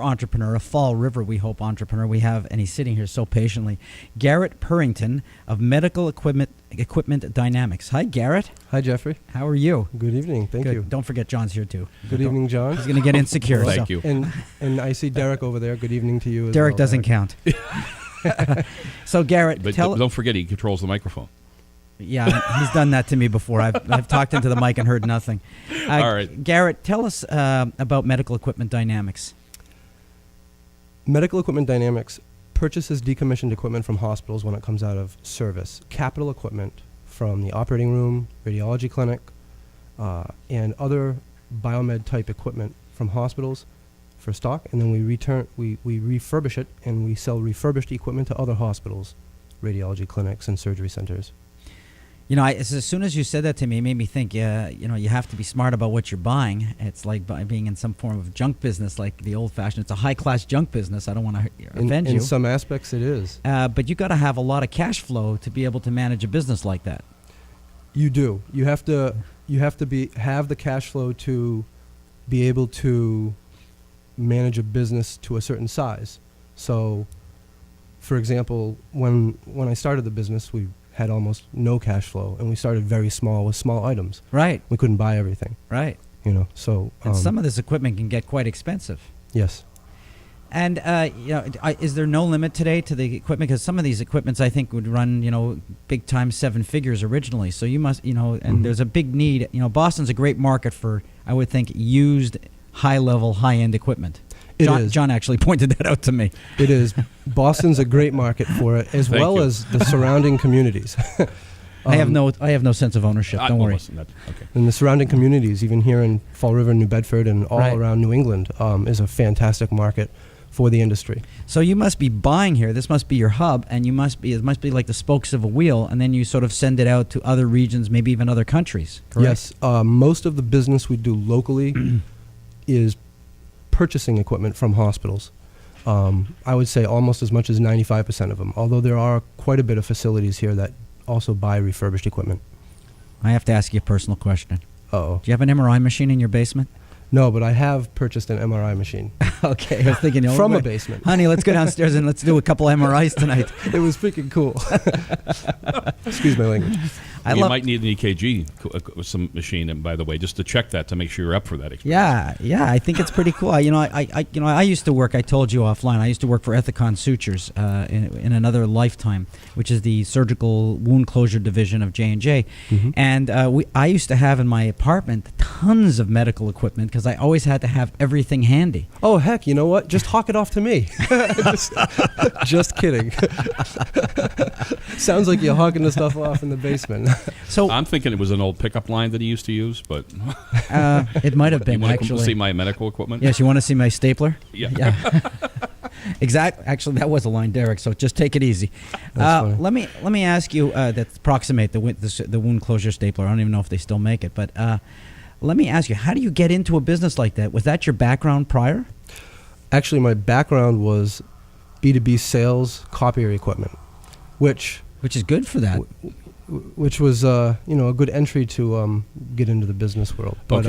entrepreneur, a Fall River, we hope, entrepreneur we have, and he's sitting here so patiently, Garret Purrington of Medical Equipment Dynamics. Hi, Garret. Hi, Jeffrey. How are you? Good evening. Thank you. Don't forget John's here, too. Good evening, John. He's going to get insecure. Thank you. And I see Derek over there. Good evening to you as Derek well, doesn't count. So, Garret, But don't forget, he controls the microphone. Yeah, he's done that to me before. I've talked into the mic and heard nothing. All right. Garret, tell us about Medical Equipment Dynamics. Medical Equipment Dynamics purchases decommissioned equipment from hospitals when it comes out of service. Capital equipment from the operating room, radiology clinic, and other biomed type equipment from hospitals for stock, and then we refurbish it and we sell refurbished equipment to other hospitals, radiology clinics, and surgery centers. You know, as soon as you said that to me, it made me think, you have to be smart about what you're buying. It's like being in some form of junk business, like the old-fashioned. It's a high-class junk business. I don't want to offend you. In some aspects, it is. But you got to have a lot of cash flow to be able to manage a business like that. You do. You have to have the cash flow to be able to manage a business to a certain size. So, for example, when I started the business, we had almost no cash flow, and we started very small with small items. Right. We couldn't buy everything. Right. So and some of this equipment can get quite expensive. Yes. And is there no limit today to the equipment? Because some of these equipments I think would run big time 7 figures originally. So you must and there's a big need. Boston's a great market for, I would think, used high level, high end equipment. John actually pointed that out to me. It is. Boston's a great market for it, as well as the surrounding communities. I have no sense of ownership. Don't worry. Okay. And the surrounding communities, even here in Fall River, New Bedford, and all around New England, is a fantastic market for the industry. So you must be buying here. This must be your hub, and it must be like the spokes of a wheel, and then you sort of send it out to other regions, maybe even other countries. Correct? Yes. Most of the business we do locally is purchasing equipment from hospitals. I would say almost as much as 95% of them, although there are quite a bit of facilities here that also buy refurbished equipment. I have to ask you a personal question. Uh-oh. Do you have an MRI machine in your basement? No, but I have purchased an MRI machine. Okay, I was thinking from a basement. Honey, let's go downstairs and let's do a couple MRIs tonight. It was freaking cool. Excuse my language. You might need an EKG, some machine, and by the way, just to check that to make sure you're up for that experience. Yeah, I think it's pretty cool. I used to work. I told you offline. I used to work for Ethicon Sutures in another lifetime, which is the surgical wound closure division of J&J. Mm-hmm. And I used to have in my apartment tons of medical equipment because I always had to have everything handy. Oh heck, you know what? Just hawk it off to me. just kidding. Sounds like you're hawking the stuff off in the basement. So I'm thinking it was an old pickup line that he used to use, but it might have been. You want actually to see my medical equipment? Yes, you want to see my stapler? Yeah. Exactly. Actually, that was a line, Derek. So just take it easy. Let me ask you that approximate the wound closure stapler. I don't even know if they still make it, but let me ask you: how do you get into a business like that? Was that your background prior? Actually, my background was B2B sales, copier equipment, which is good for that. Which was a good entry to get into the business world. But